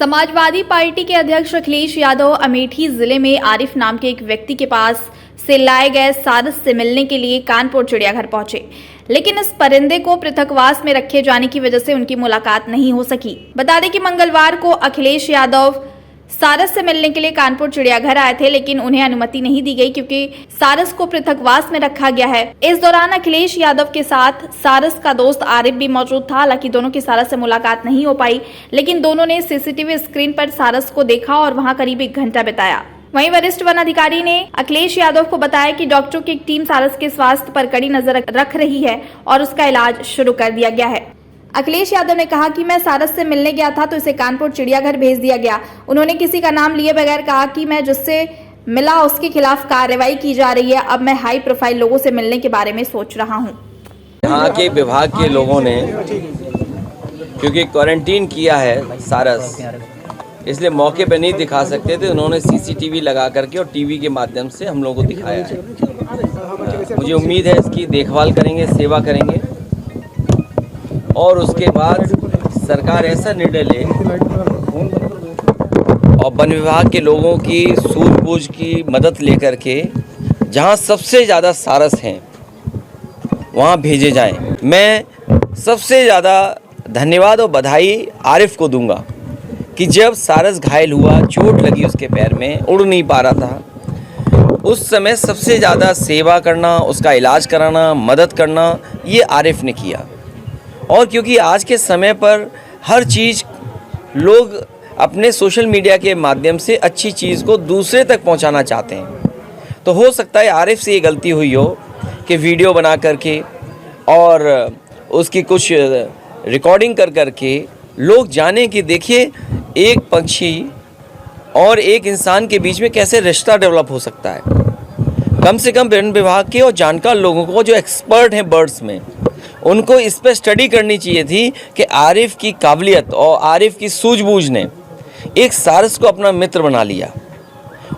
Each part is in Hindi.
समाजवादी पार्टी के अध्यक्ष अखिलेश यादव अमेठी जिले में आरिफ नाम के एक व्यक्ति के पास से लाए गए सारस से मिलने के लिए कानपुर चिड़ियाघर पहुंचे, लेकिन इस परिंदे को पृथकवास में रखे जाने की वजह से उनकी मुलाकात नहीं हो सकी। बता दें कि मंगलवार को अखिलेश यादव सारस से मिलने के लिए कानपुर चिड़ियाघर आए थे, लेकिन उन्हें अनुमति नहीं दी गई क्योंकि सारस को पृथकवास में रखा गया है। इस दौरान अखिलेश यादव के साथ सारस का दोस्त आरिफ भी मौजूद था। हालांकि दोनों की सारस से मुलाकात नहीं हो पाई, लेकिन दोनों ने सीसीटीवी स्क्रीन पर सारस को देखा और वहां करीब 1 घंटा बिताया। वहीं वरिष्ठ वन अधिकारी ने अखिलेश यादव को बताया कि डॉक्टरों की एक टीम सारस के स्वास्थ्य पर कड़ी नजर रख रही है और उसका इलाज शुरू कर दिया गया है। अखिलेश यादव ने कहा कि मैं सारस से मिलने गया था तो इसे कानपुर चिड़ियाघर भेज दिया गया। उन्होंने किसी का नाम लिए बगैर कहा कि मैं जिससे मिला उसके खिलाफ कार्रवाई की जा रही है। अब मैं हाई प्रोफाइल लोगों से मिलने के बारे में सोच रहा हूँ। यहाँ के विभाग के लोगों ने क्योंकि क्वारंटीन किया है सारस, इसलिए मौके पर नहीं दिखा सकते थे। उन्होंने सीसीटीवी लगा करके और टीवी के माध्यम से हम लोगों को दिखाया है। मुझे उम्मीद है इसकी देखभाल करेंगे, सेवा करेंगे और उसके बाद सरकार ऐसा निर्णय ले और वन विभाग के लोगों की सूझबूझ की मदद लेकर के जहां सबसे ज़्यादा सारस हैं वहां भेजे जाएं। मैं सबसे ज़्यादा धन्यवाद और बधाई आरिफ को दूंगा कि जब सारस घायल हुआ, चोट लगी उसके पैर में, उड़ नहीं पा रहा था, उस समय सबसे ज़्यादा सेवा करना, उसका इलाज कराना, मदद करना, ये आरिफ ने किया। और क्योंकि आज के समय पर हर चीज़ लोग अपने सोशल मीडिया के माध्यम से अच्छी चीज़ को दूसरे तक पहुंचाना चाहते हैं, तो हो सकता है आरिफ से ये गलती हुई हो कि वीडियो बना करके और उसकी कुछ रिकॉर्डिंग कर करके लोग जाने कि देखिए एक पक्षी और एक इंसान के बीच में कैसे रिश्ता डेवलप हो सकता है। कम से कम वन विभाग के और जानकार लोगों को जो एक्सपर्ट हैं बर्ड्स में, उनको इस पर स्टडी करनी चाहिए थी कि आरिफ की काबिलियत और आरिफ की सूझबूझ ने एक सारस को अपना मित्र बना लिया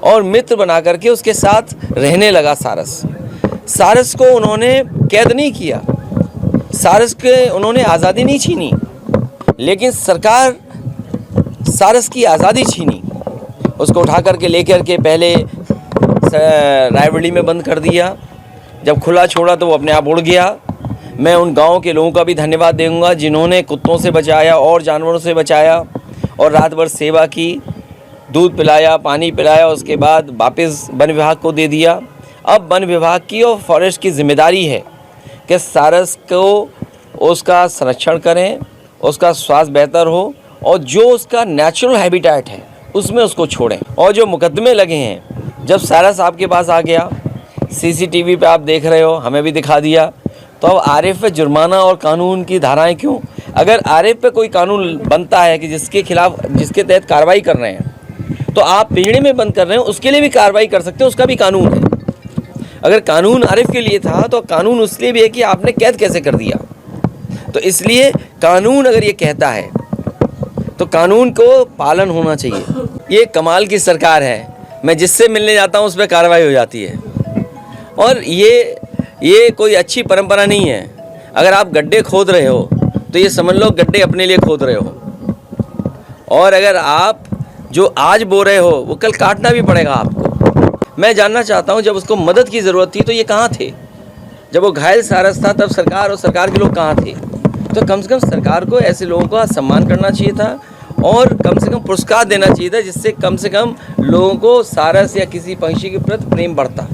और मित्र बना करके उसके साथ रहने लगा। सारस को उन्होंने कैद नहीं किया, सारस के उन्होंने आज़ादी नहीं छीनी, लेकिन सरकार सारस की आज़ादी छीनी। उसको उठा करके लेकर के पहले रायबरेली में बंद कर दिया, जब खुला छोड़ा तो वो अपने आप उड़ गया। मैं उन गाँव के लोगों का भी धन्यवाद दूंगा जिन्होंने कुत्तों से बचाया और जानवरों से बचाया और रात भर सेवा की, दूध पिलाया, पानी पिलाया, उसके बाद वापस वन विभाग को दे दिया। अब वन विभाग की और फॉरेस्ट की जिम्मेदारी है कि सारस को उसका संरक्षण करें, उसका स्वास्थ्य बेहतर हो और जो उसका नेचुरल हैबिटेट है उसमें उसको छोड़ें। और जो मुकदमे लगे हैं, जब सारस आपके पास आ गया, सीसीटीवी पे आप देख रहे हो, हमें भी दिखा दिया, तो अब आरिफ पे जुर्माना और कानून की धाराएं क्यों? अगर आरिफ पे कोई कानून बनता है कि जिसके खिलाफ, जिसके तहत कार्रवाई कर रहे हैं, तो आप पिंजड़े में बंद कर रहे हो, उसके लिए भी कार्रवाई कर सकते हो, उसका भी कानून है। अगर कानून आरिफ के लिए था तो कानून उसलिए भी है कि आपने कैद कैसे कर दिया। तो इसलिए कानून अगर ये कहता है तो कानून को पालन होना चाहिए। ये कमाल की सरकार है, मैं जिससे मिलने जाता हूँ उस पर कार्रवाई हो जाती है। और ये कोई अच्छी परंपरा नहीं है। अगर आप गड्ढे खोद रहे हो तो ये समझ लो गड्ढे अपने लिए खोद रहे हो, और अगर आप जो आज बो रहे हो वो कल काटना भी पड़ेगा आपको। मैं जानना चाहता हूँ, जब उसको मदद की ज़रूरत थी तो ये कहाँ थे? जब वो घायल सारस था तब सरकार और सरकार के लोग कहाँ थे? तो कम से कम सरकार को ऐसे लोगों का सम्मान करना चाहिए था और कम से कम पुरस्कार देना चाहिए था, जिससे कम से कम लोगों को सारस या किसी पंछी के प्रति प्रेम बढ़ता।